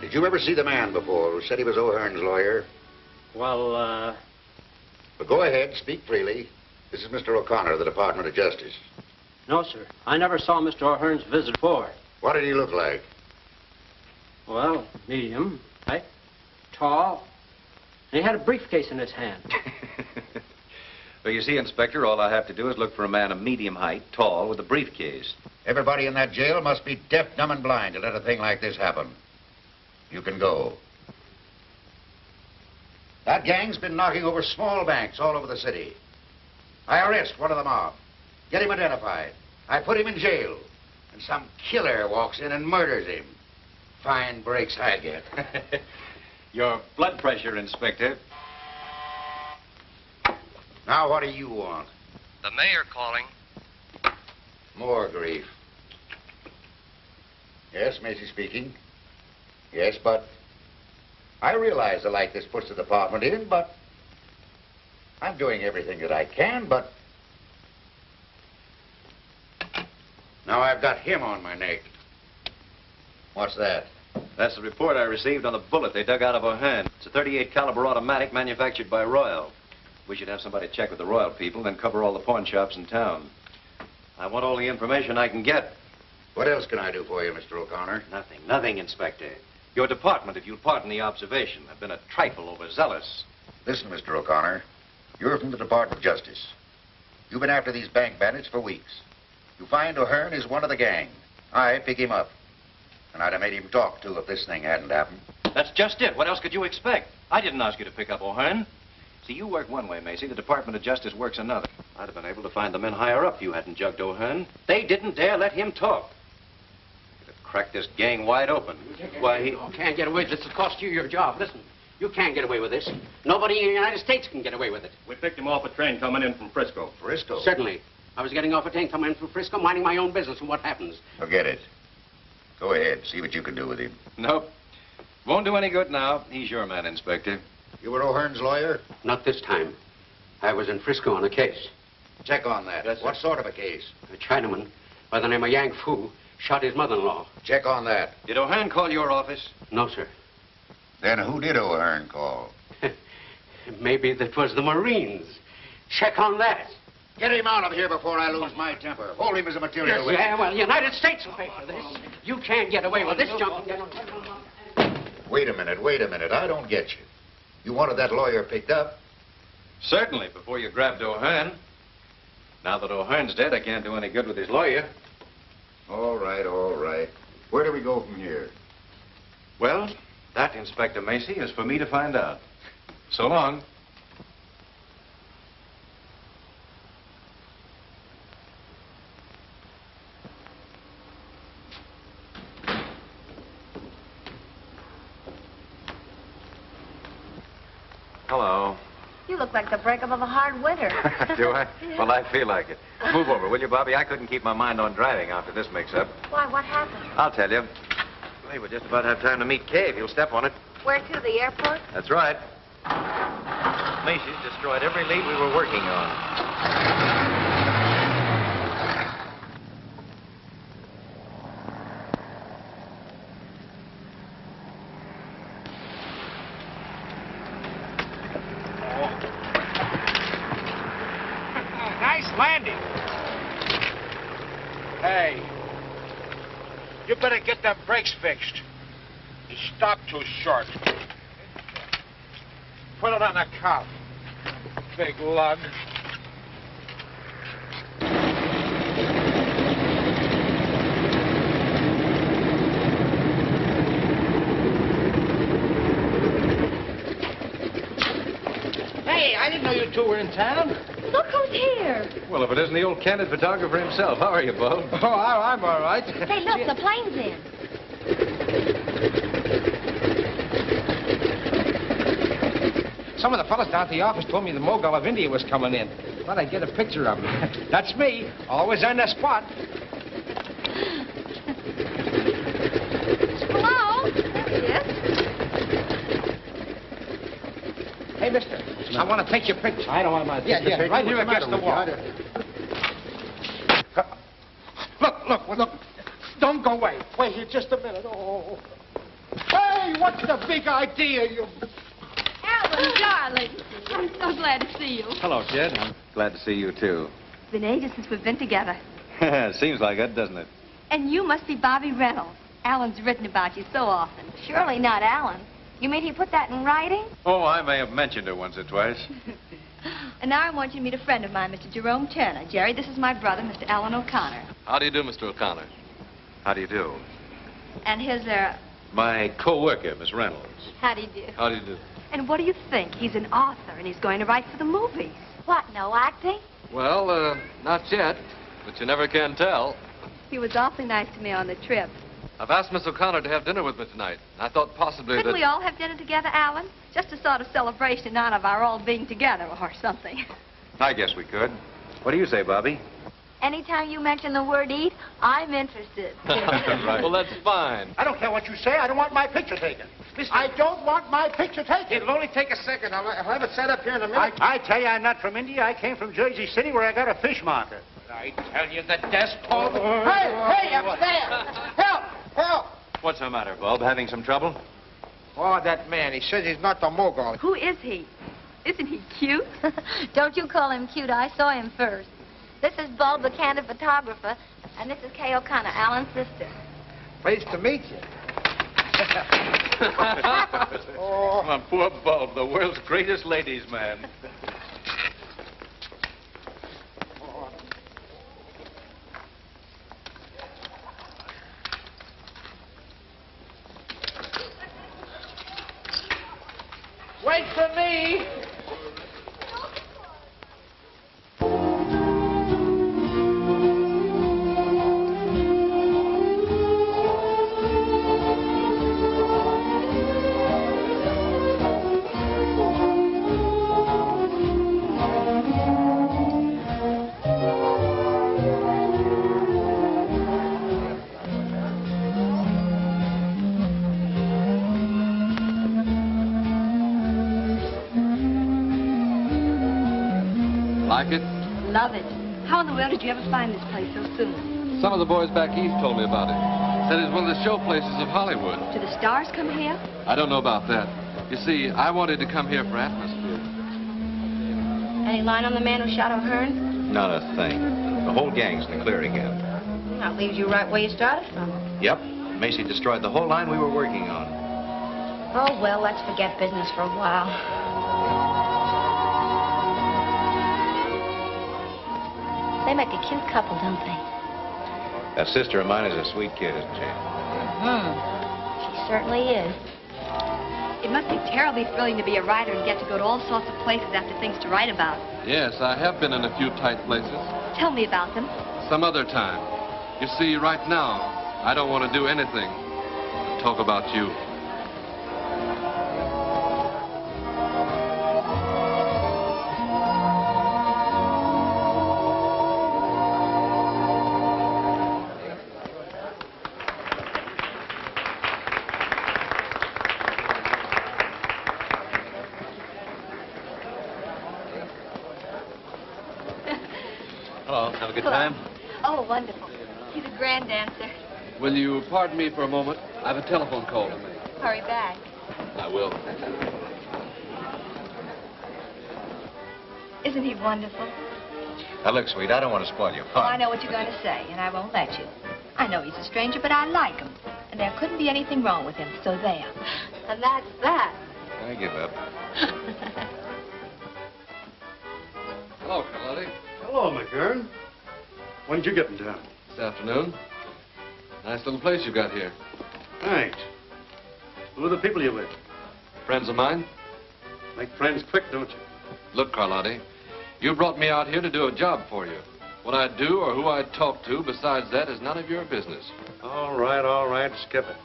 Did you ever see the man before who said he was O'Hearn's lawyer? Well, But go ahead, speak freely. This is Mr. O'Connor of the Department of Justice. no, sir. I never saw Mr. O'Hearn's visit before. What did he look like? Well, medium, height, tall. And he had a briefcase in his hand. Well, you see, Inspector, all I have to do is look for a man of medium height, tall, with a briefcase. Everybody in that jail must be deaf, dumb, and blind to let a thing like this happen. You can go. That gang's been knocking over small banks all over the city. I arrest one of the mob. Get him identified. I put him in jail. And some killer walks in and murders him. Fine breaks I get. Your blood pressure, Inspector. Now, what do you want? The mayor calling. More grief. Yes, Macy speaking. Yes, but I realize the light this puts the department in, but I'm doing everything that I can, but now I've got him on my neck. What's that? That's the report I received on the bullet they dug out of O'Hearn. It's a .38 caliber automatic manufactured by Royal. We should have somebody check with the Royal people, then cover all the pawn shops in town. I want all the information I can get. What else can I do for you, Mr. O'Connor? Nothing, Inspector. Your department, if you'll pardon the observation, have been a trifle overzealous. Listen, Mr. O'Connor, you're from the Department of Justice. You've been after these bank bandits for weeks. You find O'Hearn is one of the gang. I pick him up. And I'd have made him talk, too, if this thing hadn't happened. That's just it. What else could you expect? I didn't ask you to pick up O'Hearn. See, you work one way, Macy. The Department of Justice works another. I'd have been able to find the men higher up if you hadn't jugged O'Hearn. They didn't dare let him talk. You'd have cracked this gang wide open. Why, he... You can't get away with this. It'll cost you your job. Listen, you can't get away with this. Nobody in the United States can get away with it. We picked him off a train coming in from Frisco. Frisco? Certainly. I was getting off a train coming in from Frisco, minding my own business, and what happens? Forget it. Go ahead. See what you can do with him. Nope. Won't do any good now. He's your man, Inspector. You were O'Hearn's lawyer? Not this time. I was in Frisco on a case. Check on that. Yes, sir. What sort of a case? A Chinaman by the name of Yang Fu shot his mother-in-law. Check on that. Did O'Hearn call your office? No, sir. Then who did O'Hearn call? Maybe that was the Marines. Check on that. Get him out of here before I lose my temper. Hold him as a material Yes, witness. yeah, well, the United States will pay for this. You can't get away with this junk. Wait a minute. I don't get you. You wanted that lawyer picked up. Certainly, before you grabbed O'Hearn. Now that O'Hearn's dead, I can't do any good with his lawyer. All right. Where do we go from here? Well, that, Inspector Macy, is for me to find out. So long. Hello. You look like the breakup of a hard winter. Do I? Yeah. Well, I feel like it. Move over, will you, Bobbie? I couldn't keep my mind on driving after this mix-up. Why, what happened? I'll tell you. Hey, we'll just about have time to meet Kay if you'll step on it. Where to, the airport? That's right. Macy's destroyed every lead we were working on. Landing. Hey, you better get them brakes fixed. You stopped too short. Put it on the cuff. Big lug. Hey, I didn't know you two were in town. Look who's here. Well, if it isn't the old candid photographer himself. How are you, Bo? Oh, I'm all right. Hey, look, the plane's in. Some of the fellas down at the office told me the Mogul of India was coming in. Thought I'd get a picture of him. That's me, always on the spot. Hello? There he is. Hey, mister, I want to take your picture. I don't want my Yeah, right here against the wall. Look. Don't go away. Wait here just a minute. Oh. Hey, what's the big idea, you... Alan, darling. I'm so glad to see you. Hello, Jed. I'm glad to see you, too. It's been ages since we've been together. Seems like it, doesn't it? And you must be Bobbie Reynolds. Alan's written about you so often. Surely not Alan. You mean he put that in writing? Oh, I may have mentioned it once or twice. And now I want you to meet a friend of mine, Mr. Jerome Turner. Jerry, this is my brother, Mr. Alan O'Connor. How do you do, Mr. O'Connor? How do you do? And his, My co-worker, Miss Reynolds. how do you do? How do you do? And what do you think? He's an author, and he's going to write for the movies. What, no acting? Well, not yet, but you never can tell. He was awfully nice to me on the trip. I've asked Miss O'Connor to have dinner with me tonight. I thought possibly Couldn't that... we all have dinner together, Alan? Just a sort of celebration in honor of our all being together or something. I guess we could. What do you say, Bobbie? Anytime you mention the word eat, I'm interested. Right. Well, that's fine. I don't care what you say. I don't want my picture taken. I don't want my picture taken. It'll only take a second. I'll have it set up here in a minute. I tell you, I'm not from India. I came from Jersey City where I got a fish market. I tell you, the desk... Oh, Hey, up there! Help! What's the matter, Bob? Having some trouble? Oh, that man. He says he's not the Mogul. Who is he? Isn't he cute? Don't you call him cute. I saw him first. This is Bob, the candid photographer, and this is Kay O'Connor, Alan's sister. Pleased to meet you. Oh, my poor Bob, the world's greatest ladies' man. Wait for me. Like it? Love it. How in the world did you ever find this place so soon? Some of the boys back east told me about it. Said it's one of the show places of Hollywood. Do the stars come here? I don't know about that. You see, I wanted to come here for atmosphere. Any line on the man who shot O'Hearn? Not a thing. The whole gang's in the clear again. That leaves you right where you started from. Yep. Macy destroyed the whole line we were working on. Oh, well, let's forget business for a while. They make a cute couple, don't they? That sister of mine is a sweet kid, isn't she? She certainly is. It must be terribly thrilling to be a writer and get to go to all sorts of places after things to write about. Yes, I have been in a few tight places. Tell me about them. Some other time. You see, right now, I don't want to do anything but talk about you. Have a good time? Oh, wonderful. He's a grand dancer. Will you pardon me for a moment? I have a telephone call to make. Hurry back. I will. Isn't he wonderful? Now, look, sweet, I don't want to spoil your Oh, I fun. know what you're going to say, and I won't let you. I know he's a stranger, but I like him. And there couldn't be anything wrong with him, so there. And that's that. I give up. Hello, Carlotti. Hello, McGurn. When did you get in town? This afternoon. Nice little place you got here. Thanks. Who are the people you with? Friends of mine? Make friends quick, don't you? Look, Carlotti, you brought me out here to do a job for you. What I do or who I talk to besides that is none of your business. All right, skip it.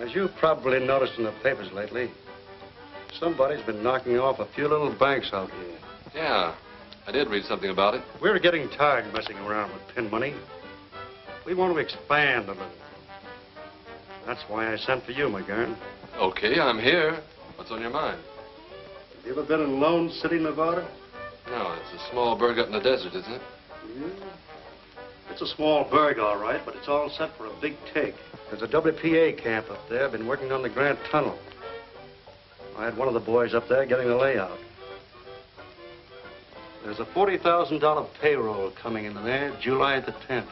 As you've probably noticed in the papers lately, somebody's been knocking off a few little banks out here. Yeah, I did read something about it. We're getting tired messing around with pin money. We want to expand a little. That's why I sent for you, McGurn. Okay, I'm here. What's on your mind? Have you ever been in Lone City, Nevada? No, it's a small burg up in the desert, isn't it? Yeah. It's a small burg, all right, but it's all set for a big take. There's a WPA camp up there. Been working on the Grand Tunnel. I had one of the boys up there getting the layout. There's a $40,000 payroll coming in there July the 10th.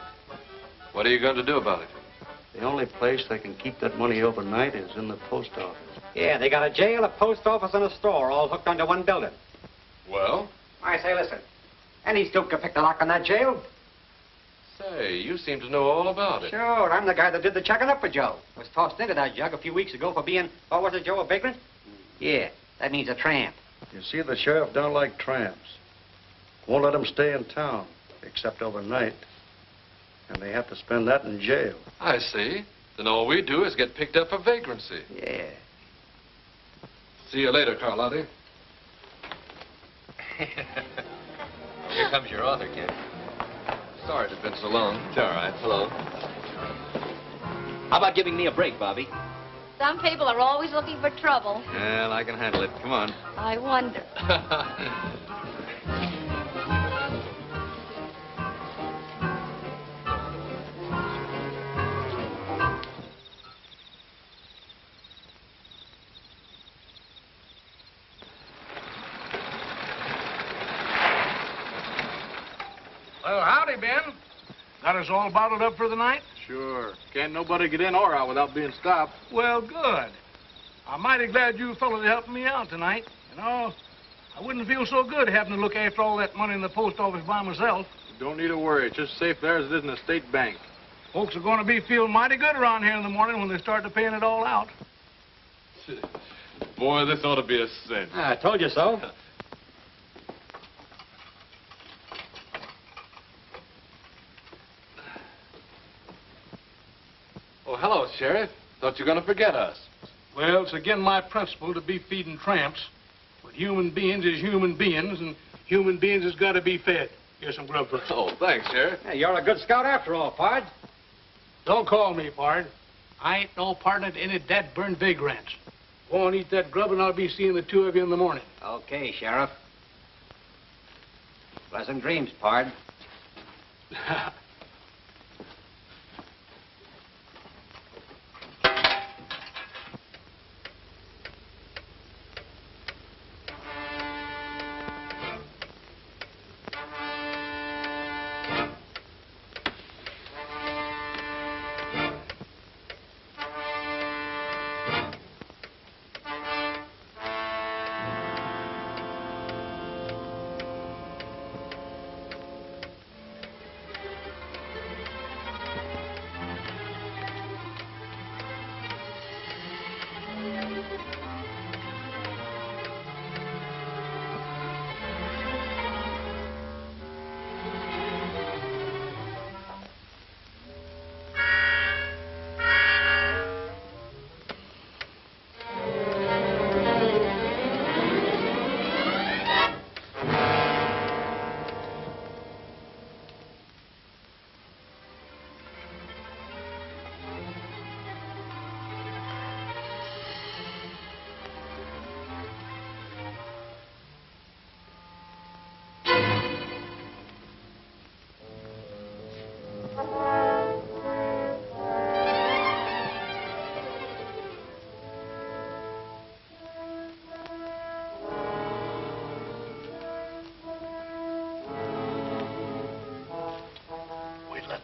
What are you going to do about it? The only place they can keep that money overnight is in the post office. Yeah, they got a jail, a post office, and a store all hooked onto one building. Well? I say, listen. Any stoop can pick the lock on that jail. Say, you seem to know all about it. Sure, I'm the guy that did the checking up for Joe. Was tossed into that jug a few weeks ago for being, what was it, Joe, a vagrant? Yeah, that means a tramp. You see, the sheriff don't like tramps. Won't let them stay in town, except overnight. And they have to spend that in jail. I see. Then all we do is get picked up for vagrancy. Yeah. See you later, Carlotti. Here comes your author, kid. Sorry it's been so long. It's all right. Hello. How about giving me a break, Bobbie? Some people are always looking for trouble. Well, I can handle it. Come on. I wonder. Well, howdy, Ben. Got us all bottled up for the night? Sure. Can't nobody get in or out without being stopped. Well, good. I'm mighty glad you fellas helped me out tonight. You know, I wouldn't feel so good having to look after all that money in the post office by myself. You don't need to worry. It's just safe there as it is in a state bank. Folks are going to be feeling mighty good around here in the morning when they start to paying it all out. Boy, this ought to be a cinch. I told you so. Oh, hello, Sheriff. Thought you were going to forget us. Well, it's again my principle to be feeding tramps. But human beings is human beings, and human beings has got to be fed. Here's some grub for you. Oh, thanks, Sheriff. Hey, you're a good scout after all, Pard. Don't call me, Pard. I ain't no partner to any dead-burned vagrants. Go and eat that grub, and I'll be seeing the two of you in the morning. Okay, Sheriff. Pleasant dreams, Pard.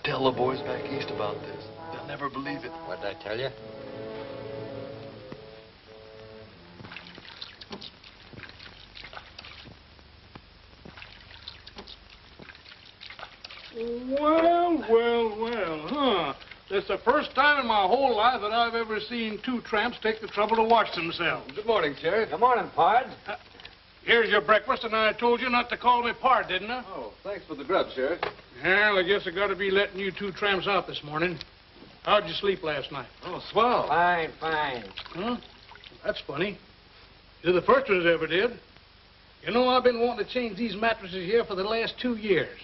Tell the boys back east about this. They'll never believe it. What did I tell you? Well, huh? It's the first time in my whole life that I've ever seen two tramps take the trouble to wash themselves. Good morning, Sheriff. Good morning, Pard. Here's your breakfast, and I told you not to call me Pard, didn't I? Oh, thanks for the grub, Sheriff. Well, I guess I got to be letting you two tramps out this morning. How'd you sleep last night? Oh, swell. Fine, fine. Huh? That's funny. You're the first ones ever did. You know, I've been wanting to change these mattresses here for the last 2 years.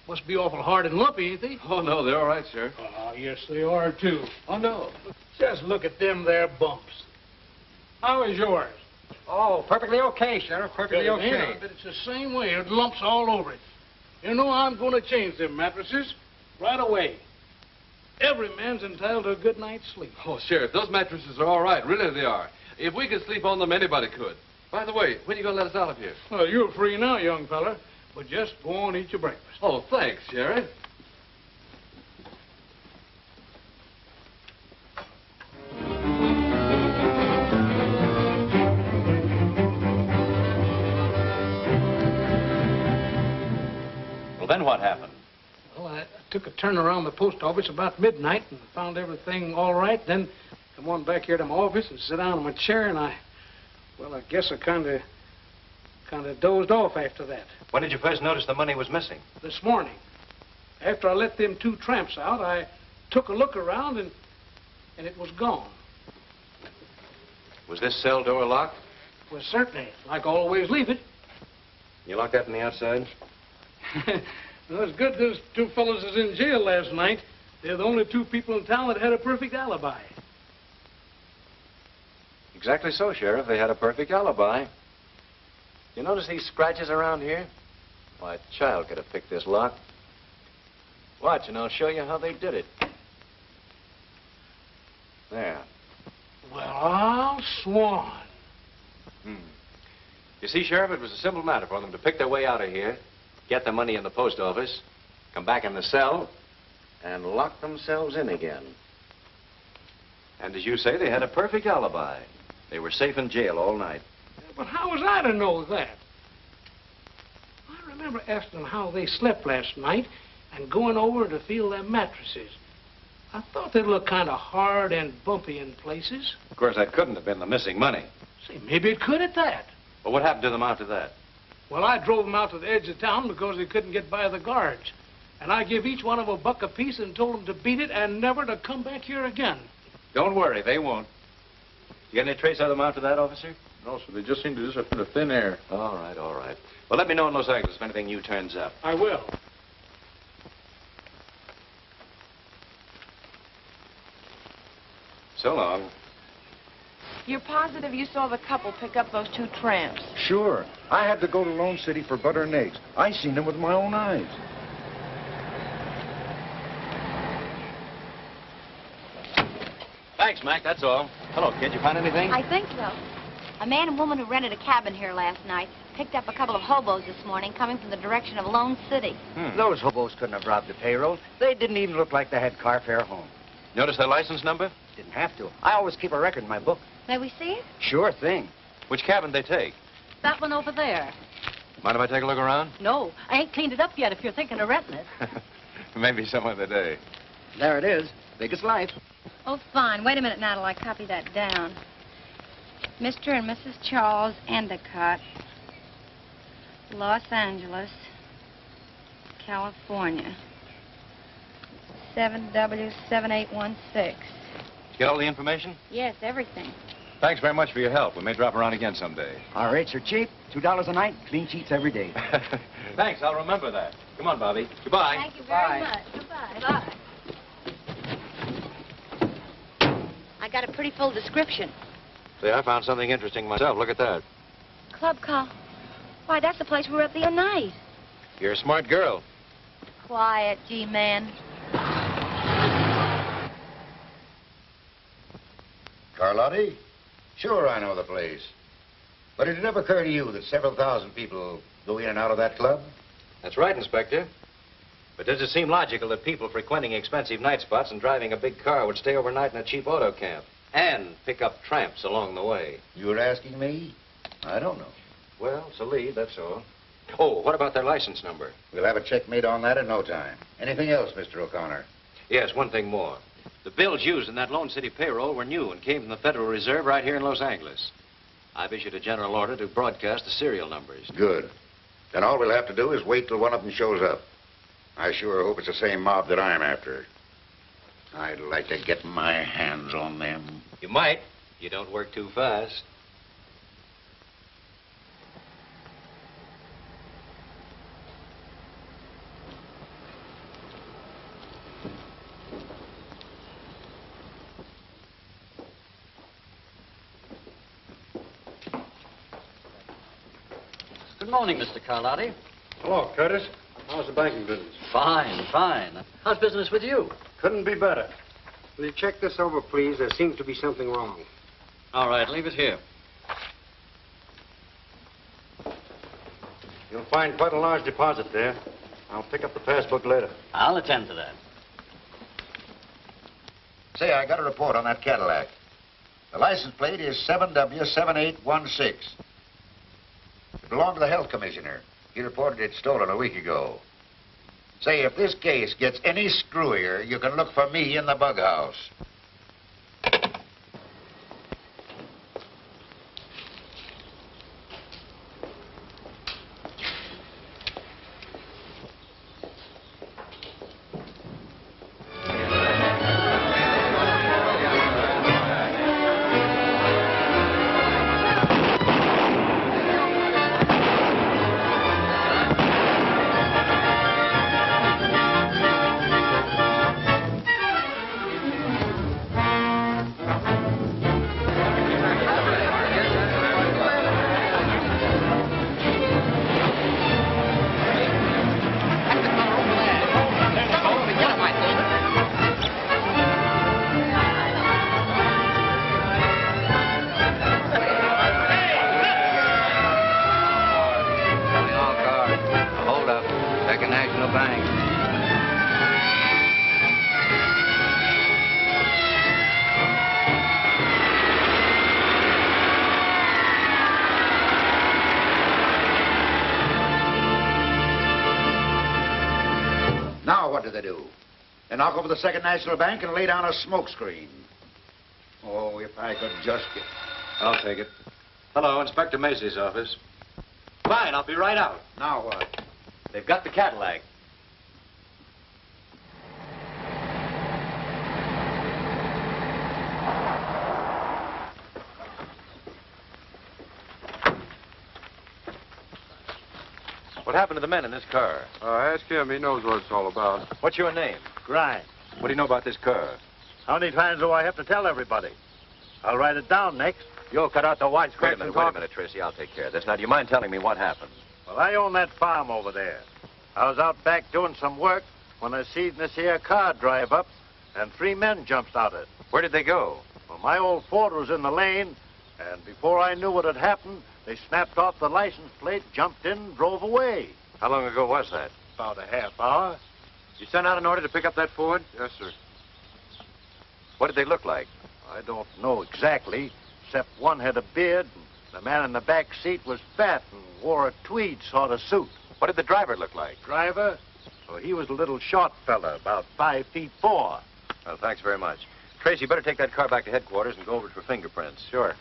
Must be awful hard and lumpy, ain't they? Oh, no, they're all right, Sheriff. Oh, yes, they are, too. Oh, no. Just look at them there bumps. How is yours? Oh, perfectly okay, Sheriff. Perfectly okay. But it's the same way. It lumps all over it. You know, I'm going to change them mattresses right away. Every man's entitled to a good night's sleep. Oh, Sheriff, those mattresses are all right. Really, they are. If we could sleep on them, anybody could. By the way, when are you going to let us out of here? Well, you're free now, young fella. But just go on and eat your breakfast. Oh, thanks, Sheriff. Well, then what happened? Well, I took a turn around the post office about midnight and found everything all right. Then come on back here to my office and sit down in my chair, and I guess I kind of dozed off after that. When did you first notice the money was missing? This morning. After I let them two tramps out, I took a look around, and it was gone. Was this cell door locked? Well, certainly, like I always leave it. You locked that on the outside? Well, it's good those two fellows is in jail last night. They're the only two people in town that had a perfect alibi. Exactly so, Sheriff. They had a perfect alibi. You notice these scratches around here? Why, a child could have picked this lock. Watch, and I'll show you how they did it. There. Well, I'll swan. You see, Sheriff, it was a simple matter for them to pick their way out of here, get the money in the post office, come back in the cell, and lock themselves in again. And as you say, they had a perfect alibi. They were safe in jail all night. But how was I to know that? I remember asking them how they slept last night and going over to feel their mattresses. I thought they'd look kind of hard and bumpy in places. Of course, that couldn't have been the missing money. Say, maybe it could at that. But what happened to them after that? Well, I drove them out to the edge of town because they couldn't get by the guards. And I give each one of them $1 apiece and told them to beat it and never to come back here again. Don't worry, they won't. You get any trace of them after that, officer? No, sir. They just seem to disappear into thin air. All right, all right. Well, let me know in Los Angeles if anything new turns up. I will. So long. You're positive you saw the couple pick up those two tramps? Sure. I had to go to Lone City for butter and eggs. I seen them with my own eyes. Thanks, Mac, that's all. Hello, kid. You found anything? I think so. A man and woman who rented a cabin here last night picked up a couple of hobos this morning coming from the direction of Lone City. Those hobos couldn't have robbed the payroll. They didn't even look like they had car fare home. Notice their license number? Didn't have to. I always keep a record in my book. May we see it? Sure thing. Which cabin they take? That one over there. Mind if I take a look around? No, I ain't cleaned it up yet if you're thinking of renting it. Maybe some other day. There it is. Big as life. Oh, fine. Wait a minute now till I copy that down. Mr. and Mrs. Charles Endicott, Los Angeles, California. 7W7816. Get all the information? Yes, everything. Thanks very much for your help. We may drop around again someday. Our rates are cheap. $2 a night. Clean sheets every day. Thanks. I'll remember that. Come on, Bobbie. Goodbye. Thank you very much. Goodbye. Bye. I got a pretty full description. See, I found something interesting myself. Look at that. Club call. Why, that's the place we were at the other night. You're a smart girl. Quiet, G-man. Carlotti? Sure, I know the place. But did it never occur to you that several thousand people go in and out of that club? That's right, Inspector. But does it seem logical that people frequenting expensive night spots and driving a big car would stay overnight in a cheap auto camp and pick up tramps along the way? You're asking me? I don't know. Well, it's a lead, that's all. Oh, what about their license number? We'll have a check made on that in no time. Anything else, Mr. O'Connor? Yes, one thing more. The bills used in that Lone City payroll were new and came from the Federal Reserve right here in Los Angeles. I've issued a general order to broadcast the serial numbers. Good. Then all we'll have to do is wait till one of them shows up. I sure hope it's the same mob that I'm after. I'd like to get my hands on them. You might. You don't work too fast. Good morning, Mr. Carlotti. Hello, Curtis. How's the banking business? Fine, fine. How's business with you? Couldn't be better. Will you check this over, please? There seems to be something wrong. All right, leave it here. You'll find quite a large deposit there. I'll pick up the passbook later. I'll attend to that. Say, I got a report on that Cadillac. The license plate is 7W7816. It belonged to the health commissioner. He reported it stolen a week ago. Say, if this case gets any screwier, you can look for me in the bug house. Knock over the Second National Bank and lay down a smoke screen. Oh, if I could just get... I'll take it. Hello, Inspector Macy's office. Fine, I'll be right out. Now what? They've got the Cadillac. What happened to the men in this car? Ask him. He knows what it's all about. What's your name? Grimes. What do you know about this car? How many times do I have to tell everybody? I'll write it down next. You'll cut out the white Wait a minute, Tracy. I'll take care of this. Now, do you mind telling me what happened? Well, I own that farm over there. I was out back doing some work when I seen this here car drive up, and 3 men jumped out of it. Where did they go? Well, my old Ford was in the lane, and before I knew what had happened, they snapped off the license plate, jumped in, and drove away. How long ago was that? About a half hour. You sent out an order to pick up that Ford? Yes, sir. What did they look like? I don't know exactly, except one had a beard, and the man in the back seat was fat and wore a tweed sort of suit. What did the driver look like? Driver? Well, he was a little short fella, about 5'4". Well, thanks very much. Tracy, you better take that car back to headquarters and go over it for fingerprints. Sure.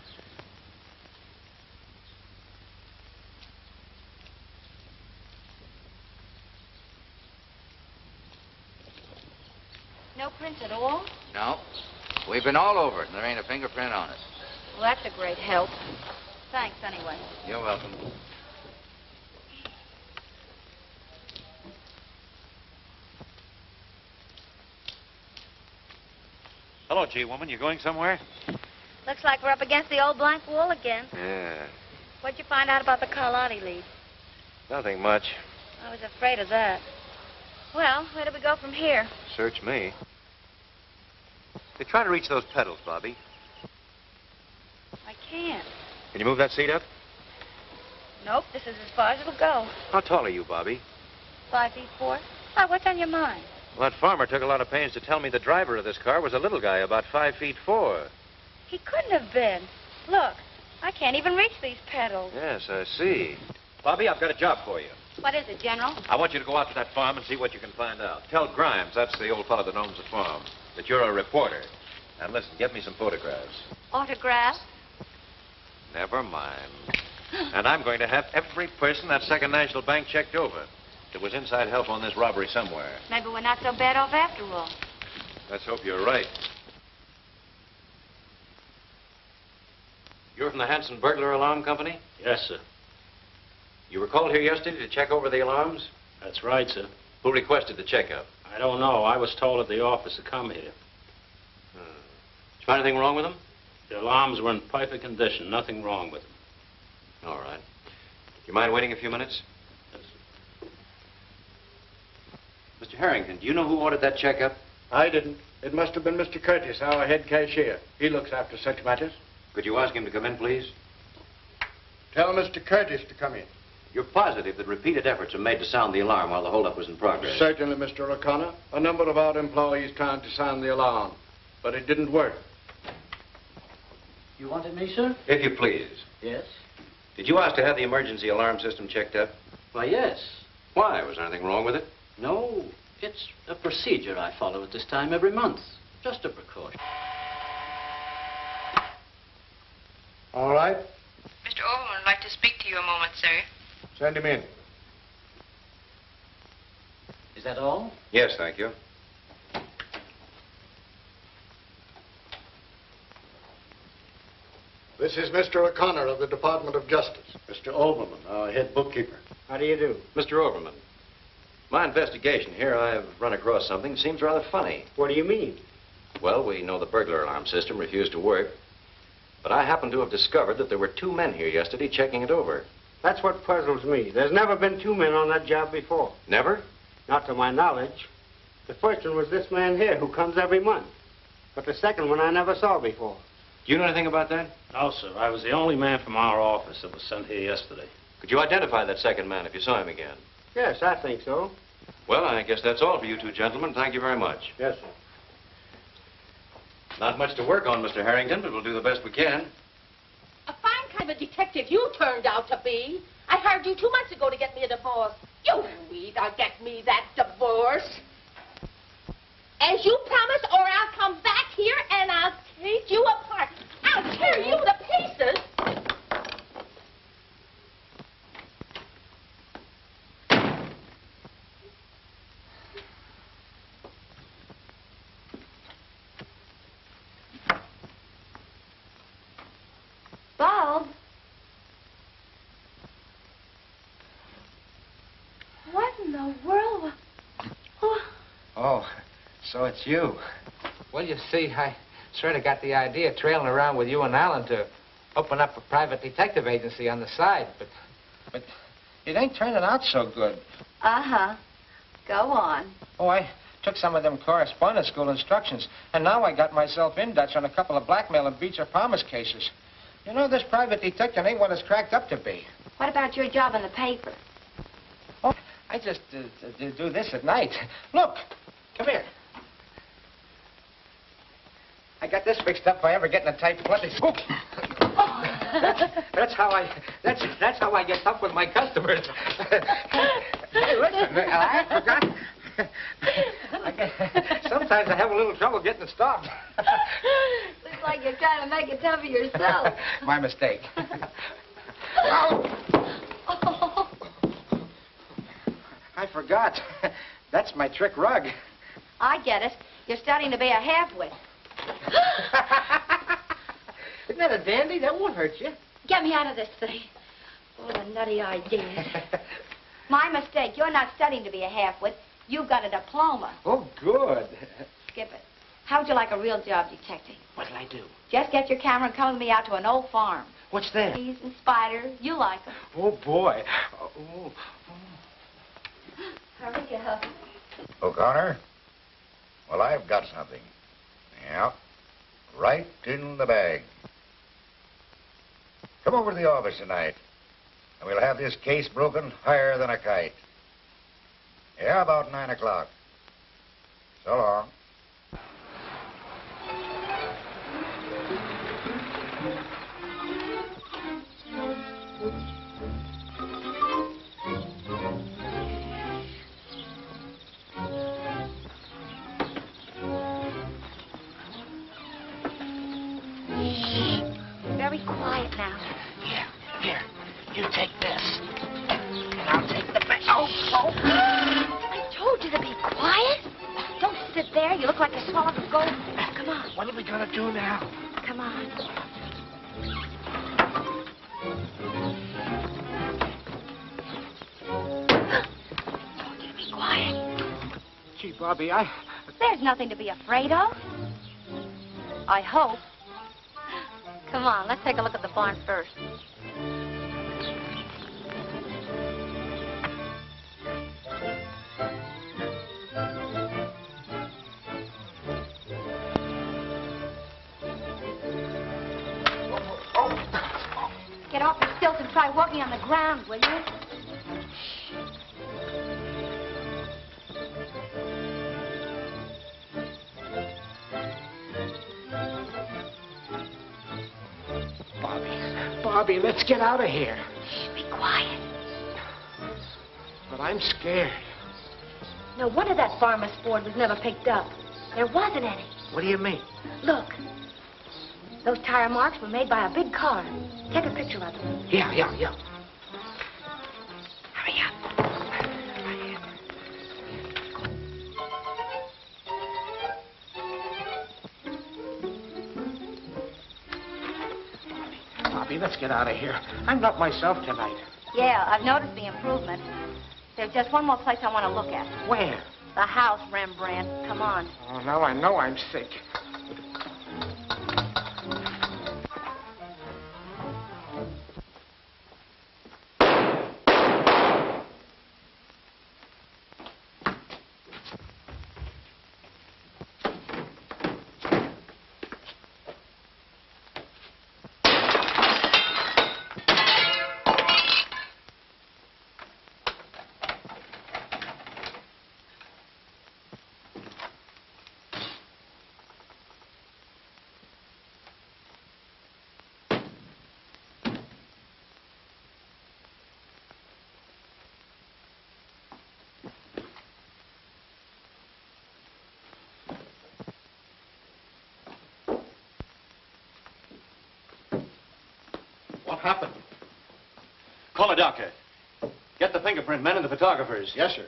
No prints at all? No. We've been all over it, and there ain't a fingerprint on it. Well, that's a great help. Thanks, anyway. You're welcome. Hello, G-woman. You going somewhere? Looks like we're up against the old blank wall again. Yeah. What'd you find out about the Carlotti lead? Nothing much. I was afraid of that. Well, where do we go from here? Search me. Hey, try to reach those pedals, Bobbie. I can't. Can you move that seat up? Nope, this is as far as it'll go. How tall are you, Bobbie? 5'4". Why, what's on your mind? Well, that farmer took a lot of pains to tell me the driver of this car was a little guy, about 5'4". He couldn't have been. Look, I can't even reach these pedals. Yes, I see. Bobbie, I've got a job for you. What is it, General? I want you to go out to that farm and see what you can find out. Tell Grimes, that's the old fellow that owns the farm, that you're a reporter. And listen, get me some photographs. Autograph? Never mind. And I'm going to have every person at Second National Bank checked over. There was inside help on this robbery somewhere. Maybe we're not so bad off after all. Let's hope you're right. You're from the Hanson Burglar Alarm Company? Yes, sir. You were called here yesterday to check over the alarms? That's right, sir. Who requested the checkup? I don't know. I was told at the office to come here. Did you find anything wrong with them? The alarms were in perfect condition. Nothing wrong with them. All right. You mind waiting a few minutes? Yes, Mr. Harrington, do you know who ordered that checkup? I didn't. It must have been Mr. Curtis, our head cashier. He looks after such matters. Could you ask him to come in, please? Tell Mr. Curtis to come in. You're positive that repeated efforts were made to sound the alarm while the holdup was in progress? Certainly, Mr. O'Connor. A number of our employees tried to sound the alarm, but it didn't work. You wanted me, sir? If you please. Yes. Did you ask to have the emergency alarm system checked up? Why, yes. Why? Was there anything wrong with it? No, it's a procedure I follow at this time every month. Just a precaution. All right. Mr. Oakman would like to speak to you a moment, sir. Send him in. Is that all? Yes, thank you. This is Mr. O'Connor of the Department of Justice. Mr. Overman, our head bookkeeper. How do you do? Mr. Overman, my investigation here, I've run across something that seems rather funny. What do you mean? Well, we know the burglar alarm system refused to work, but I happen to have discovered that there were 2 men here yesterday checking it over. That's what puzzles me. There's never been 2 men on that job before. Never? Not to my knowledge. The first one was this man here who comes every month. But the second one I never saw before. Do you know anything about that? No, sir. I was the only man from our office that was sent here yesterday. Could you identify that second man if you saw him again? Yes, I think so. Well, I guess that's all for you 2 gentlemen. Thank you very much. Yes, sir. Not much to work on, Mr. Harrington, but we'll do the best we can. A fine kind of a detective you turned out to be. I hired you 2 months ago to get me a divorce. You either get me that divorce, as you promised, or I'll come back here and I'll take you apart. I'll tear you to pieces. Bob? What in the world? Oh, so it's you. Well, you see, I sort of got the idea trailing around with you and Alan to open up a private detective agency on the side, but it ain't turning out so good. Uh-huh. Go on. Oh, I took some of them correspondence school instructions, and now I got myself in Dutch on a couple of blackmail and Beecher Palmer's cases. You know, this private detective ain't what it's cracked up to be. What about your job in the paper? Oh, I just do this at night. Look, come here. I got this fixed up if I ever get in a tight plenty. That's how I get tough with my customers. Hey, listen, I forgot. Sometimes I have a little trouble getting it stopped. Looks like you're trying to make it tough for yourself. My mistake. I forgot. That's my trick rug. I get it. You're starting to be a half-wit. Isn't that a dandy? That won't hurt you. Get me out of this thing. All the nutty ideas. My mistake. You're not studying to be a half-wit. You've got a diploma. Oh, good. Skip it. How would you like a real job detecting? What'll I do? Just get your camera and come with me out to an old farm. What's there? Bees and spiders. You like them. Oh, boy. Oh. Hurry up. O'Connor? Well, I've got something. Yeah. Right in the bag. Come over to the office tonight, and we'll have this case broken higher than a kite. Yeah, about 9 o'clock. So long. Very quiet now. Here, you take this. And I'll take the best. Oh! I told you to be quiet. Don't sit there. You look like a swallow of gold. Come on. What are we gonna do now? Come on. Told you to be quiet. Gee, Bobbie, There's nothing to be afraid of. I hope. Come on, let's take a look at the barn first. Get off your stilts and try walking on the ground, will you? Bobbie, let's get out of here. Shh, be quiet. But I'm scared. No wonder that farmer's Ford was never picked up. There wasn't any. What do you mean? Look. Those tire marks were made by a big car. Take a picture of them. Yeah. Hurry up. Bobbie, let's get out of here. I'm not myself tonight. Yeah, I've noticed the improvement. There's just one more place I want to look at. Where? The house, Rembrandt. Come on. Oh, now I know I'm sick. What happened? Call a doctor. Get the fingerprint men and the photographers. Yes, sir.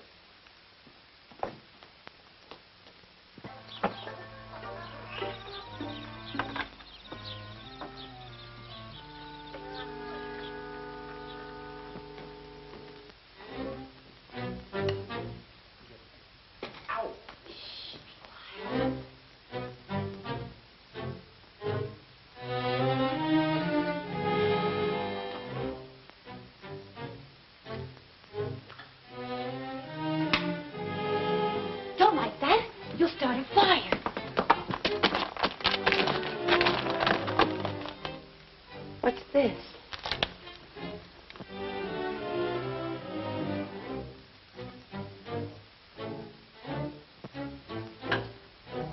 Don't like that. You'll start a fire. What's this?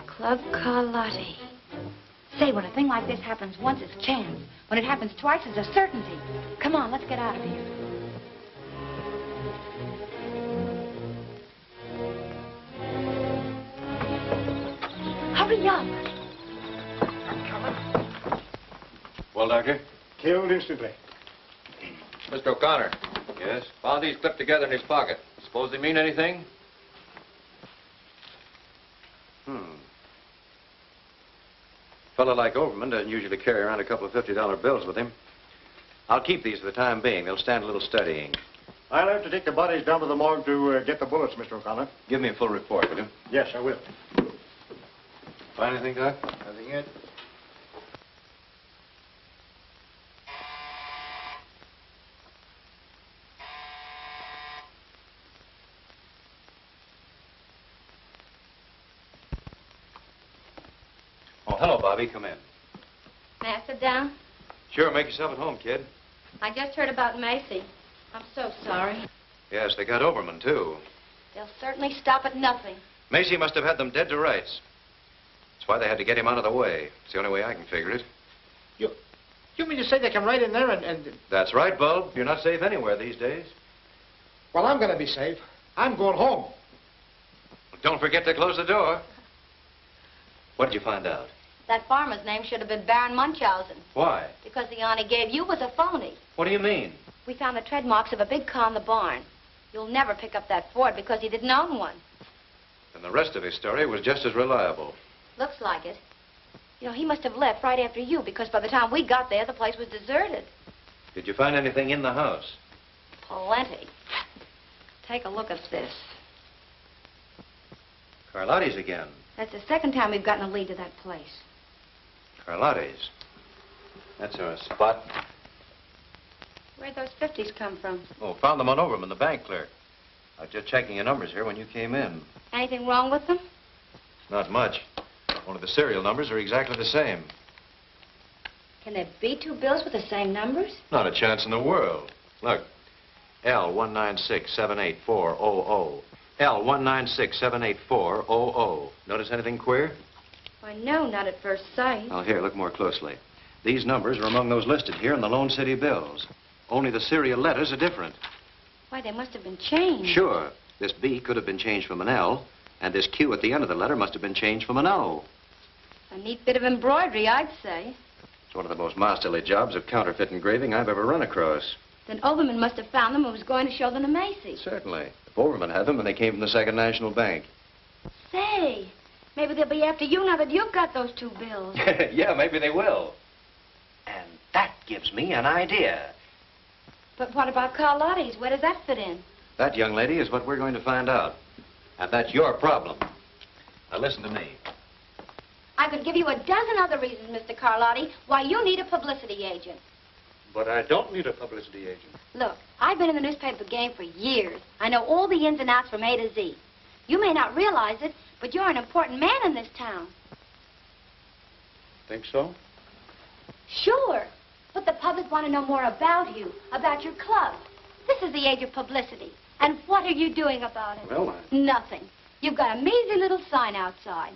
Club Carlotti. Say, when a thing like this happens once, it's chance. When it happens twice, it's a certainty. Come on, let's get out of here. Hurry up. Well, Doctor? Killed instantly. Mr. O'Connor. Yes? Found these clipped together in his pocket. Suppose they mean anything? Fellow like Overman doesn't usually carry around a couple of $50 bills with him. I'll keep these for the time being. They'll stand a little studying. I'll have to take the bodies down to the morgue to get the bullets, Mr. O'Connor. Give me a full report, will you? Yes, I will. Find anything, Doc? Nothing yet. Oh, hello, Bobbie. Come in. May I sit down? Sure, make yourself at home, kid. I just heard about Macy. I'm so sorry. Yes, they got Overman, too. They'll certainly stop at nothing. Macy must have had them dead to rights. That's why they had to get him out of the way. It's the only way I can figure it. You mean to say they come right in there and... That's right, Bulb. You're not safe anywhere these days. Well, I'm going to be safe. I'm going home. Don't forget to close the door. What did you find out? That farmer's name should have been Baron Munchausen. Why? Because the yarn he gave you was a phony. What do you mean? We found the tread marks of a big car in the barn. You'll never pick up that Ford because he didn't own one. And the rest of his story was just as reliable. Looks like it. You know, he must have left right after you because by the time we got there, the place was deserted. Did you find anything in the house? Plenty. Take a look at this. Carlotti's again. That's the second time we've gotten a lead to that place. Carlotti's. That's our spot. Where'd those 50s come from? Oh, found them on Overman, the bank clerk. I was just checking your numbers here when you came in. Anything wrong with them? Not much. Only the serial numbers are exactly the same. Can there be two bills with the same numbers? Not a chance in the world. Look, L196784000. L196784000. Notice anything queer? Why, no, not at first sight. Oh, here, look more closely. These numbers are among those listed here in the Lone City bills. Only the serial letters are different. Why, they must have been changed. Sure. This B could have been changed from an L, and this Q at the end of the letter must have been changed from an O. A neat bit of embroidery, I'd say. It's one of the most masterly jobs of counterfeit engraving I've ever run across. Then Overman must have found them and was going to show them to Macy. Certainly. If Overman had them, and they came from the Second National Bank. Say, maybe they'll be after you now that you've got those two bills. Yeah, maybe they will. And that gives me an idea. But what about Carlotti's? Where does that fit in? That, young lady, is what we're going to find out. And that's your problem. Now, listen to me. I could give you a dozen other reasons, Mr. Carlotti, why you need a publicity agent. But I don't need a publicity agent. Look, I've been in the newspaper game for years. I know all the ins and outs from A to Z. You may not realize it, but you're an important man in this town. Think so? Sure. But the public want to know more about you, about your club. This is the age of publicity. And what are you doing about it? Well, Nothing. You've got a measly little sign outside.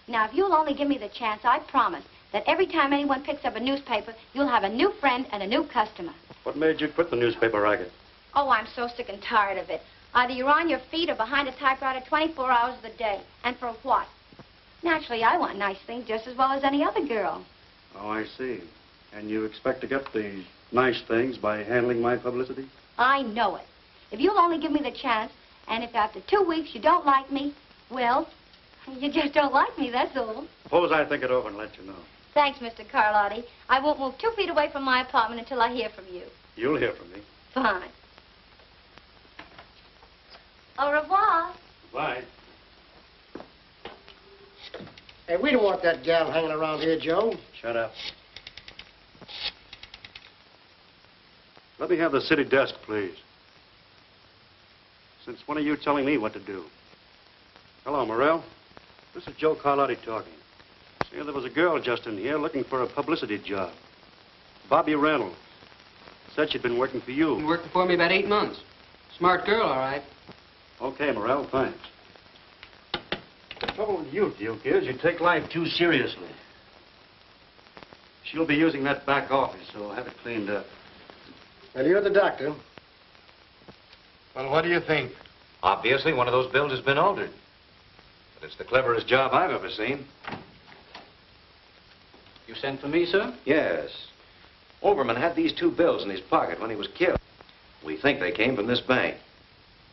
Now, if you'll only give me the chance, I promise that every time anyone picks up a newspaper, you'll have a new friend and a new customer. What made you quit the newspaper racket? Oh, I'm so sick and tired of it. Either you're on your feet or behind a typewriter 24 hours of the day. And for what? Naturally, I want nice things just as well as any other girl. Oh, I see. And you expect to get these nice things by handling my publicity? I know it. If you'll only give me the chance, and if after 2 weeks you don't like me, well, you just don't like me, that's all. Suppose I think it over and let you know. Thanks, Mr. Carlotti. I won't move 2 feet away from my apartment until I hear from you. You'll hear from me. Fine. Au revoir. Bye. Hey, we don't want that gal hanging around here, Joe. Shut up. Let me have the city desk, please. Since when are you telling me what to do? Hello, Morrell. This is Joe Carlotti talking. See, there was a girl just in here looking for a publicity job. Bobbie Reynolds. Said she'd been working for you. Been working for me about 8 months. Smart girl, all right. Okay, Morrell, thanks. The trouble with you, Duke, is you take life too seriously. She'll be using that back office, so I'll have it cleaned up. And you're the doctor. Well, what do you think? Obviously, one of those bills has been altered. But it's the cleverest job I've ever seen. You sent for me, sir? Yes. Overman had these 2 bills in his pocket when he was killed. We think they came from this bank.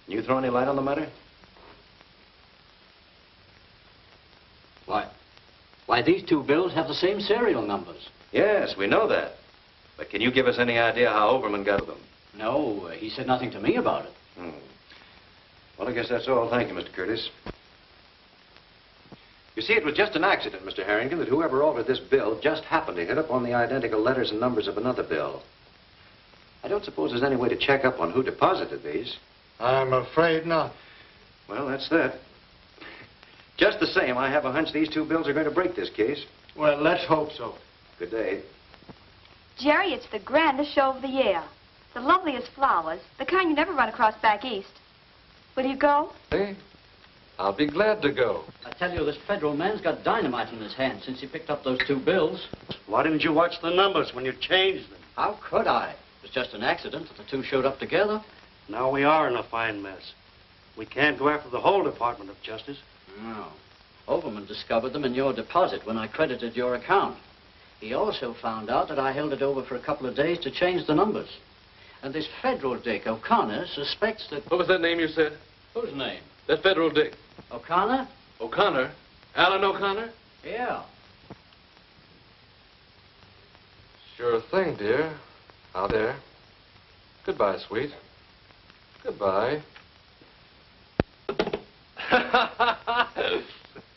Can you throw any light on the matter? Why, these 2 bills have the same serial numbers. Yes, we know that. But can you give us any idea how Overman got them? No, he said nothing to me about it. Well, I guess that's all. Thank you, Mr. Curtis. You see, it was just an accident, Mr. Harrington, that whoever altered this bill just happened to hit upon the identical letters and numbers of another bill. I don't suppose there's any way to check up on who deposited these. I'm afraid not. Well, that's that. Just the same, I have a hunch these 2 bills are going to break this case. Well, let's hope so. Good day. Jerry, it's the grandest show of the year. The loveliest flowers, the kind you never run across back east. Will you go? Hey, I'll be glad to go. I tell you, this federal man's got dynamite in his hand since he picked up those 2 bills. Why didn't you watch the numbers when you changed them? How could I? It was just an accident that the 2 showed up together. Now we are in a fine mess. We can't go after the whole Department of Justice. No. Overman discovered them in your deposit when I credited your account. He also found out that I held it over for a couple of days to change the numbers. And this federal dick, O'Connor, suspects that... What was that name you said? Whose name? That federal dick. O'Connor? O'Connor? Alan O'Connor? Yeah. Sure thing, dear. Out there. Goodbye, sweet. Goodbye.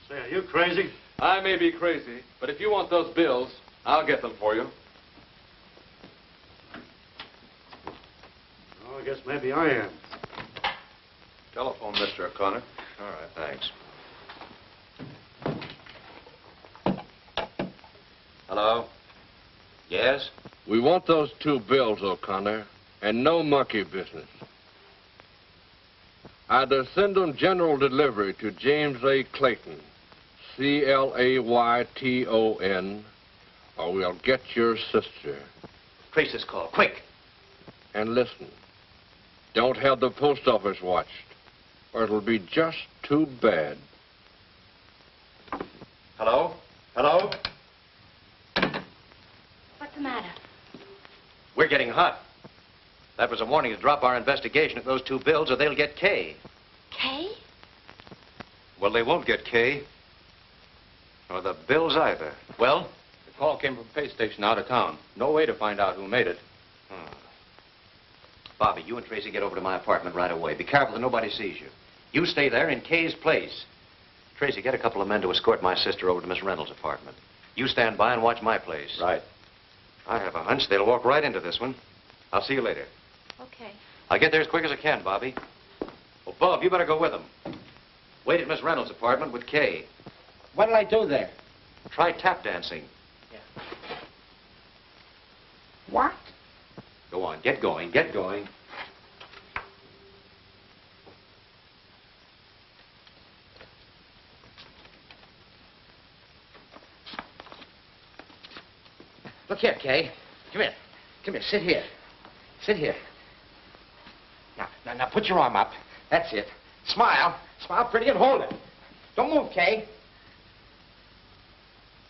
Say, are you crazy? I may be crazy, but if you want those bills, I'll get them for you. Oh, I guess maybe I am. Telephone, Mr. O'Connor. All right, thanks. Hello? Yes? We want those 2 bills, O'Connor, and no monkey business. Either send them general delivery to James A. Clayton, Clayton, or we'll get your sister. Trace this call, quick. And listen, don't have the post office watched, or it'll be just too bad. Hello? Hello? What's the matter? We're getting hot. That was a warning to drop our investigation of those 2 bills or they'll get K. Kay? Well, they won't get K. Or the bills either. Well? The call came from a pay station out of town. No way to find out who made it. Bobbie, you and Tracy get over to my apartment right away. Be careful that nobody sees you. You stay there in Kay's place. Tracy, get a couple of men to escort my sister over to Miss Reynolds' apartment. You stand by and watch my place. Right. I have a hunch they'll walk right into this one. I'll see you later. Okay. I'll get there as quick as I can, Bobbie. Well, Bob, you better go with them. Wait at Miss Reynolds' apartment with Kay. What'll I do there? Try tap dancing. Yeah. What? Go on, get going, get going. Look here, Kay. Come here. Come here. Sit here. Sit here. Now, put your arm up. That's it. Smile. Smile pretty and hold it. Don't move, Kay.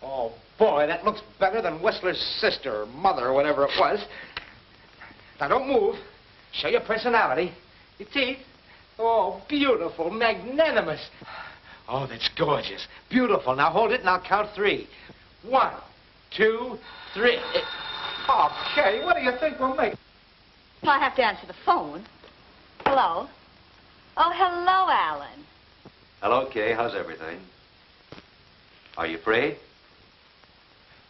Oh, boy, that looks better than Whistler's sister or mother or whatever it was. Now, don't move. Show your personality. Your teeth. Oh, beautiful, magnanimous. Oh, that's gorgeous. Beautiful. Now, hold it and I'll count 3. 1, 2, 3. Oh, Kay, what do you think we'll make? Well, I have to answer the phone. Hello? Oh, hello, Alan. Hello, Kay. How's everything? Are you afraid?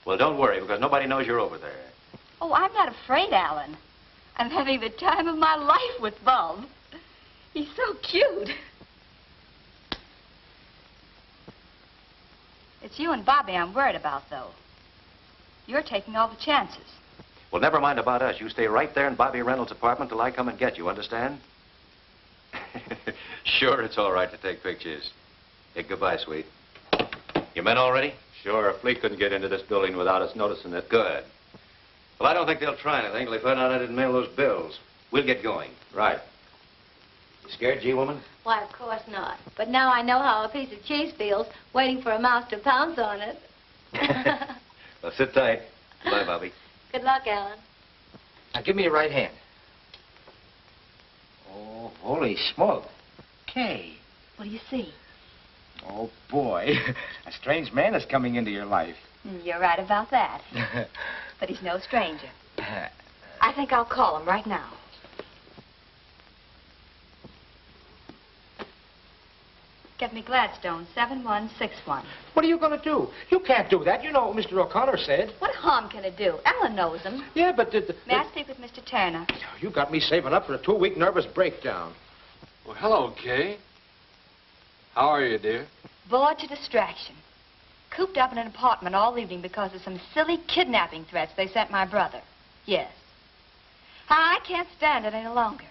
Well, don't worry, because nobody knows you're over there. Oh, I'm not afraid, Alan. I'm having the time of my life with Bob. He's so cute. It's you and Bobbie I'm worried about, though. You're taking all the chances. Well, never mind about us. You stay right there in Bobbie Reynolds' apartment till I come and get you, understand? Sure, it's all right to take pictures. Hey, goodbye, sweet. Your men all ready? Sure, a fleet couldn't get into this building without us noticing it. Good. Well, I don't think they'll try anything till they find out I didn't mail those bills. We'll get going. Right. You scared, G-woman? Why, of course not. But now I know how a piece of cheese feels, waiting for a mouse to pounce on it. Well, sit tight. Bye, Bobbie. Good luck, Alan. Now, give me your right hand. Oh, holy smoke. Kay. What do you see? Oh, boy. A strange man is coming into your life. You're right about that. But he's no stranger. I think I'll call him right now. Get me Gladstone, 7161. What are you going to do? You can't do that. You know what Mr. O'Connor said. What harm can it do? Alan knows him. Yeah, but... May I speak with Mr. Turner? You got me saving up for a 2-week nervous breakdown. Well, hello, Kay. How are you, dear? Bored to distraction. Cooped up in an apartment all evening because of some silly kidnapping threats they sent my brother. Yes. I can't stand it any longer.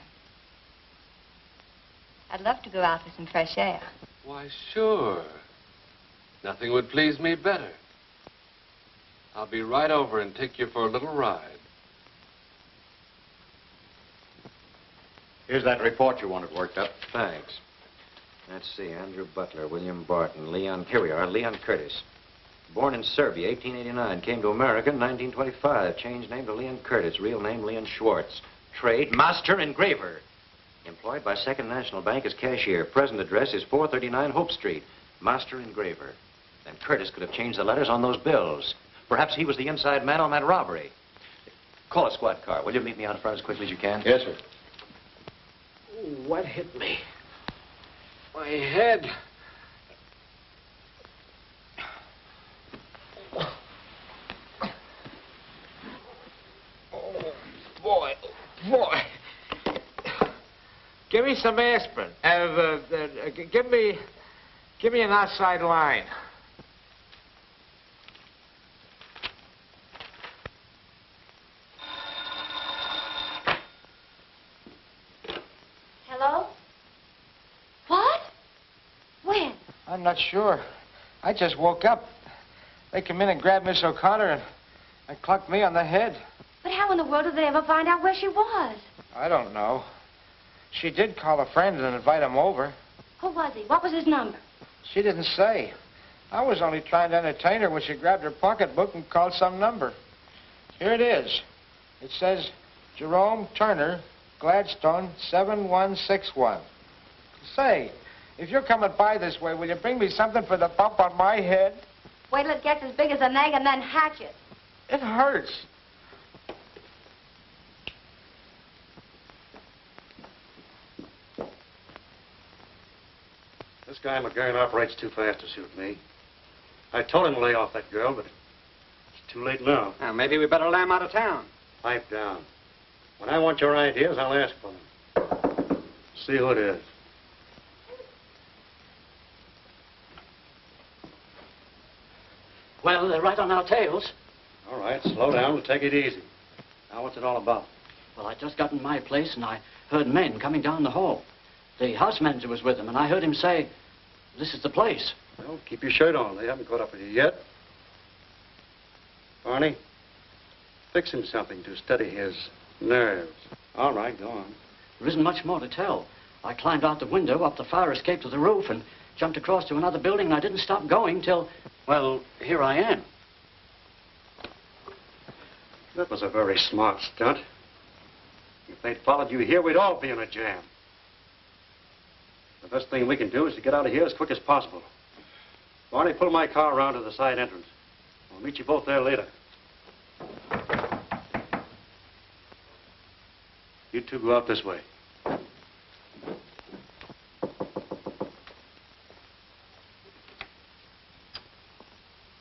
I'd love to go out for some fresh air. Why, sure. Nothing would please me better. I'll be right over and take you for a little ride. Here's that report you wanted worked up. Thanks. Let's see. Andrew Butler, William Barton, Leon... Here we are. Leon Curtis. Born in Serbia, 1889. Came to America in 1925. Changed name to Leon Curtis. Real name, Leon Schwartz. Trade, master engraver. Employed by Second National Bank as cashier. Present address is 439 Hope Street. Master engraver. Then Curtis could have changed the letters on those bills. Perhaps he was the inside man on that robbery. Call a squad car. Will you meet me out front as quickly as you can? Yes, sir. Ooh, what hit me? My head. Oh, boy. Boy. Give me some aspirin. Give me an outside line. Hello? What? When? I'm not sure. I just woke up. They come in and grabbed Miss O'Connor and clunked me on the head. But how in the world did they ever find out where she was? I don't know. She did call a friend and invite him over. Who was he? What was his number? She didn't say. I was only trying to entertain her when she grabbed her pocketbook and called some number. Here it is. It says, Jerome Turner, Gladstone, 7161. Say, if you're coming by this way, will you bring me something for the bump on my head? Wait till it gets as big as an egg and then hatch it. It hurts. This guy McGurn operates too fast to suit me. I told him to lay off that girl, but it's too late now. Now, maybe we better lay him out of town. Pipe down. When I want your ideas, I'll ask for them. See who it is. Well, they're right on our tails. All right, slow down and take it easy. Now, what's it all about? Well, I just got in my place and I heard men coming down the hall. The house manager was with them, and I heard him say, "This is the place." Well, keep your shirt on. They haven't caught up with you yet. Barney, fix him something to steady his nerves. All right, go on. There isn't much more to tell. I climbed out the window, up the fire escape to the roof, and jumped across to another building, and I didn't stop going till, well, here I am. That was a very smart stunt. If they'd followed you here, we'd all be in a jam. The best thing we can do is to get out of here as quick as possible. Barney, pull my car around to the side entrance. I'll meet you both there later. You two go out this way.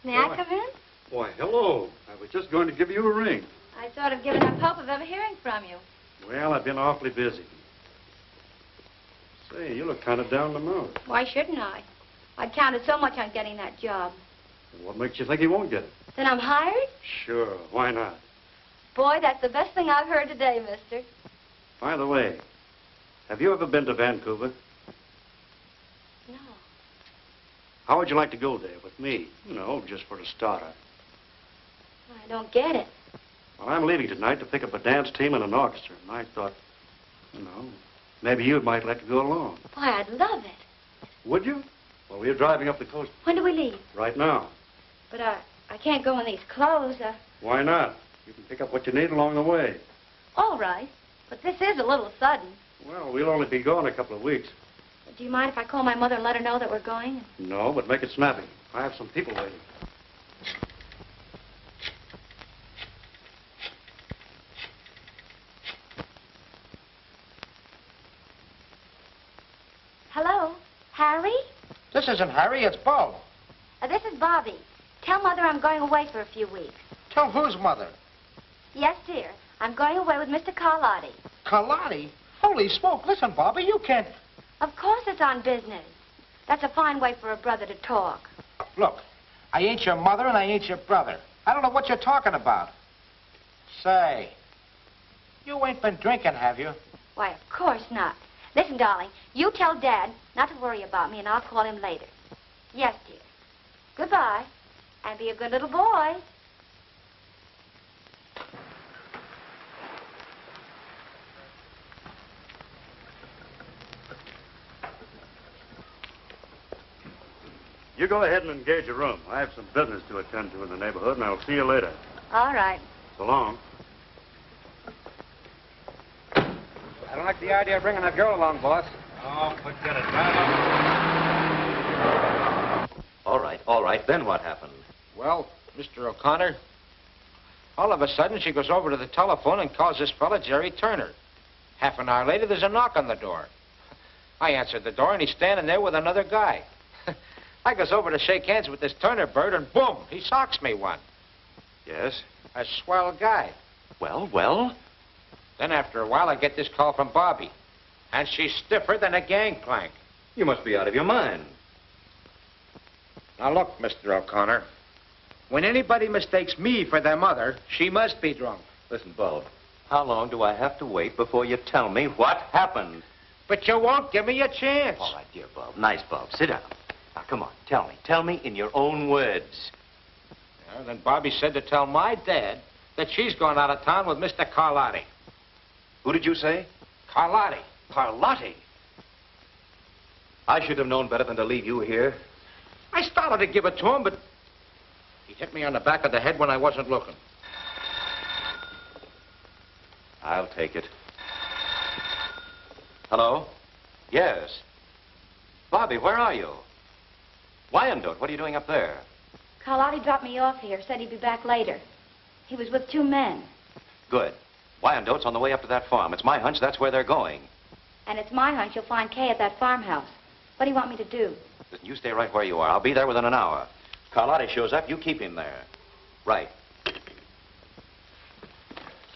May I come in? Why, hello. I was just going to give you a ring. I sort of given up hope of ever hearing from you. Well, I've been awfully busy. Say, you look kind of down the mouth. Why shouldn't I? I'd counted so much on getting that job. What makes you think he won't get it? Then I'm hired? Sure, why not? Boy, that's the best thing I've heard today, mister. By the way, have you ever been to Vancouver? No. How would you like to go there with me? You know, just for a starter. I don't get it. Well, I'm leaving tonight to pick up a dance team and an orchestra, and I thought, you know, maybe you might like to go along. Boy, I'd love it. Would you? Well, we're driving up the coast When do we leave? right now. But I can't go in these clothes. Why not? You can pick up what you need along the way. All right. But this is a little sudden. Well, we'll only be gone a couple of weeks. Do you mind if I call my mother and let her know that we're going? No, but make it snappy. I have some people waiting. Hello? Harry? This isn't Harry, it's Bo. This is Bobbie. Tell Mother I'm going away for a few weeks. Tell whose mother? Yes, dear. I'm going away with Mr. Carlotti. Carlotti? Holy smoke, listen, Bobbie, you can't... Of course it's on business. That's a fine way for a brother to talk. Look, I ain't your mother and I ain't your brother. I don't know what you're talking about. Say, you ain't been drinking, have you? Why, of course not. Listen, darling, you tell Dad not to worry about me, and I'll call him later. Yes, dear. Goodbye, and be a good little boy. You go ahead and engage a room. I have some business to attend to in the neighborhood, and I'll see you later. All right. So long. I don't like the idea of bringing that girl along, boss. Oh, forget it. All right. Then what happened? Well, Mr. O'Connor, all of a sudden she goes over to the telephone and calls this fella Jerry Turner. Half an hour later, there's a knock on the door. I answered the door, and he's standing there with another guy. I goes over to shake hands with this Turner bird, and boom, he socks me one. Yes? A swell guy. Well? Then after a while, I get this call from Bobbie, and she's stiffer than a gangplank. You must be out of your mind. Now look, Mr. O'Connor, when anybody mistakes me for their mother, she must be drunk. Listen, Bob, how long do I have to wait before you tell me what happened? But you won't give me a chance. All right, dear Bob. Nice, Bob. Sit down. Now, come on. Tell me. Tell me in your own words. Yeah, then Bobbie said to tell my dad that she's going out of town with Mr. Carlotti. Who did you say? Carlotti. Carlotti? I should have known better than to leave you here. I started to give it to him, but he hit me on the back of the head when I wasn't looking. I'll take it. Hello? Yes. Bobbie, where are you? Wyandotte, what are you doing up there? Carlotti dropped me off here, said he'd be back later. He was with 2 men. Good. Wyandotte's on the way up to that farm. It's my hunch that's where they're going. And it's my hunch you'll find Kay at that farmhouse. What do you want me to do? Listen, you stay right where you are. I'll be there within an hour. Carlotti shows up, you keep him there. Right.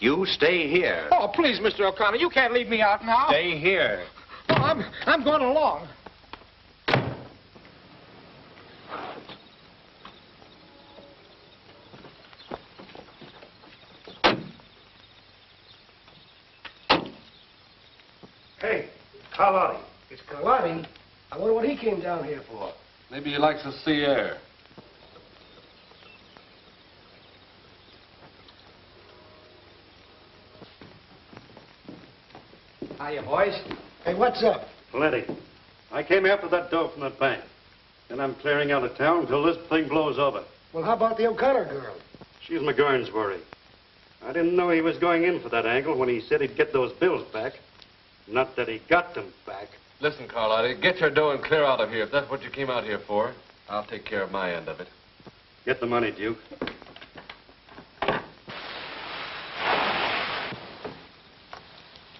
You stay here. Oh, please, Mr. O'Connor, you can't leave me out now. Stay here. Oh, I'm going along. Hey, Carlotti. It's Carlotti. I wonder what he came down here for. Maybe he likes the sea air. Hiya, boys. Hey, what's up? Plenty. I came after that dough from that bank. And I'm clearing out of town until this thing blows over. Well, how about the O'Connor girl? She's McGurn's worry. I didn't know he was going in for that angle when he said he'd get those bills back. Not that he got them back. Listen, Carlotti, get your dough and clear out of here if that's what you came out here for. I'll take care of my end of it. Get the money, Duke.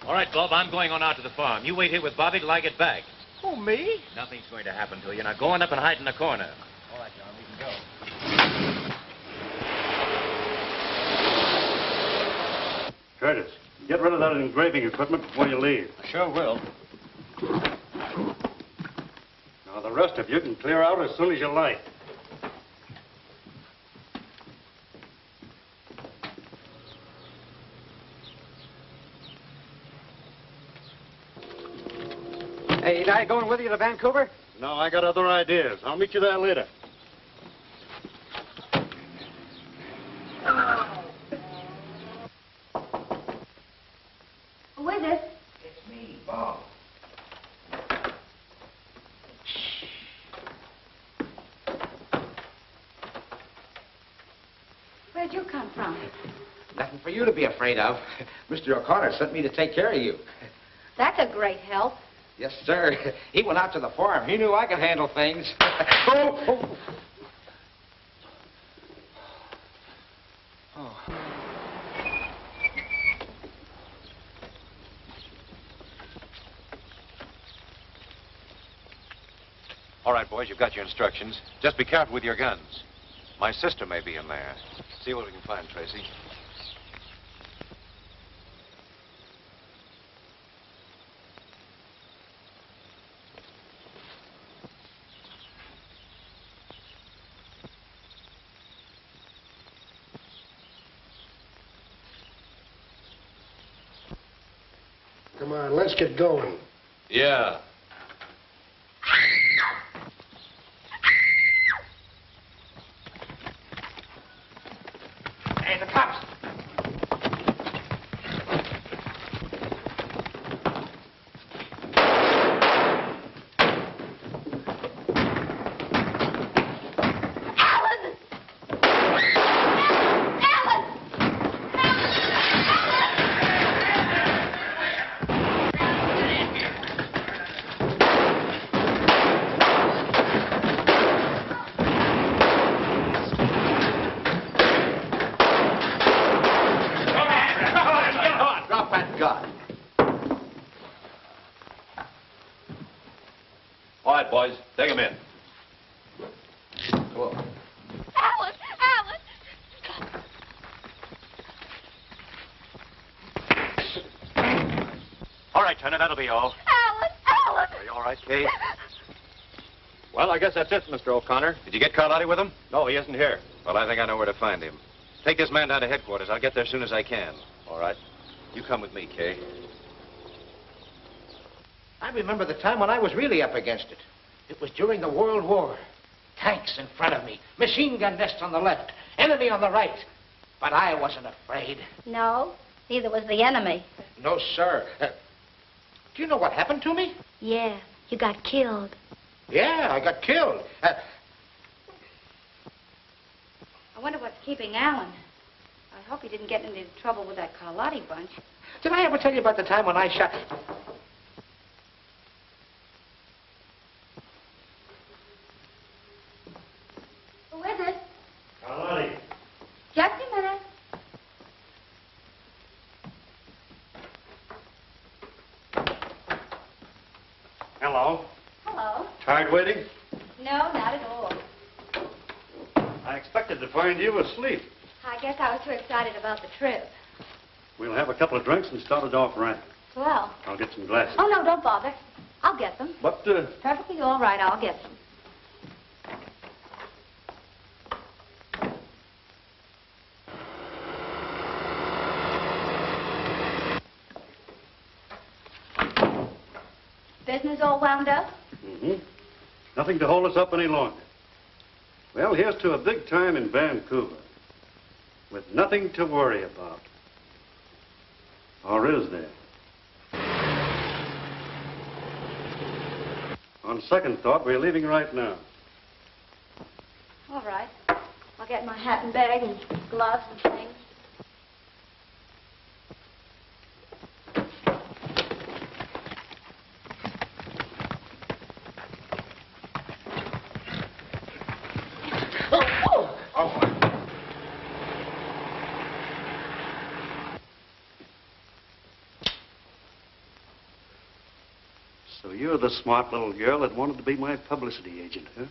All right, Bob, I'm going on out to the farm. You wait here with Bobbie till I get back. Oh, me? Nothing's going to happen to you. Now go on up and hide in the corner. All right, John, we can go. Curtis, get rid of that engraving equipment before you leave. I sure will. Now, the rest of you can clear out as soon as you like. Hey, ain't I going with you to Vancouver? No, I got other ideas. I'll meet you there later. Who is it? It's me, Bob. Where'd you come from? Nothing for you to be afraid of. Mr. O'Connor sent me to take care of you. That's a great help. Yes, sir. He went out to the farm. He knew I could handle things. Oh. All right, boys, you've got your instructions. Just be careful with your guns. My sister may be in there. See what we can find, Tracy. Come on, let's get going. Yeah. Hey, the cops. All right, boys, take him in. Whoa. Alan! Alan! All right, Turner, that'll be all. Alan! Are you all right, Kay? Well, I guess that's it, Mr. O'Connor. Did you get Carlotti with him? No, he isn't here. Well, I think I know where to find him. Take this man down to headquarters. I'll get there as soon as I can. All right. You come with me, Kay. I remember the time when I was really up against it. It was during the World War. Tanks in front of me, machine gun nests on the left, enemy on the right. But I wasn't afraid. No, neither was the enemy. No, sir. Do you know what happened to me? Yeah, you got killed. Yeah, I got killed. I wonder what's keeping Alan. I hope he didn't get into trouble with that Carlotti bunch. Did I ever tell you about the time when I shot... Who is it? Carlotti. Just a minute. Hello. Hello. Tired waiting? No, not at all. I expected to find you asleep. I guess I was too excited about the trip. We'll have a couple of drinks and start it off right. Well. I'll get some glasses. Oh, no, don't bother. I'll get them. But, Perfectly all right, I'll get them. Business all wound up? Mm-hmm. Nothing to hold us up any longer. Well, here's to a big time in Vancouver. With nothing to worry about. Or is there? On second thought, we're leaving right now. All right. I'll get my hat and bag and gloves and things. So you're the smart little girl that wanted to be my publicity agent, huh?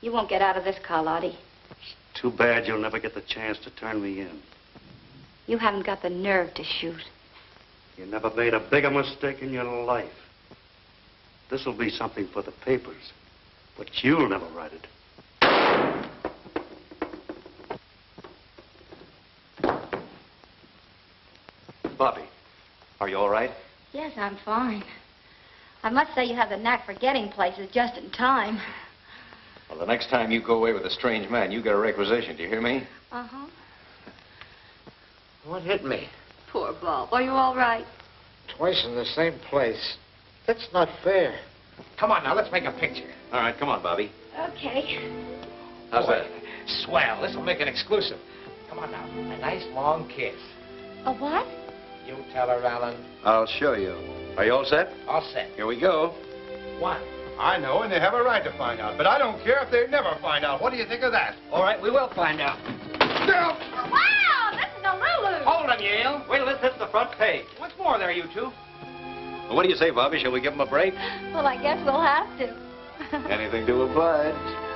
You won't get out of this, Carlotti. Too bad you'll never get the chance to turn me in. You haven't got the nerve to shoot. You never made a bigger mistake in your life. This'll be something for the papers, but you'll never write it. Bobbie, are you all right? Yes, I'm fine. I must say you have the knack for getting places just in time. Well, the next time you go away with a strange man, you get a requisition. Do you hear me? Uh-huh. What hit me? Poor Bob. Are you all right? Twice in the same place. That's not fair. Come on now, let's make a picture. All right, come on, Bobbie. Okay. How's that? Swell. This'll make it exclusive. Come on now. A nice long kiss. A what? You tell her, Alan. I'll show you. Are you all set? All set. Here we go. One. I know, and they have a right to find out. But I don't care if they never find out. What do you think of that? All right, we will find out. Wow, this is a Lulu. Hold him, Yale. Wait till this hits the front page. What's more there, you two? Well, what do you say, Bobbie? Shall we give him a break? Well, I guess we'll have to. Anything to oblige.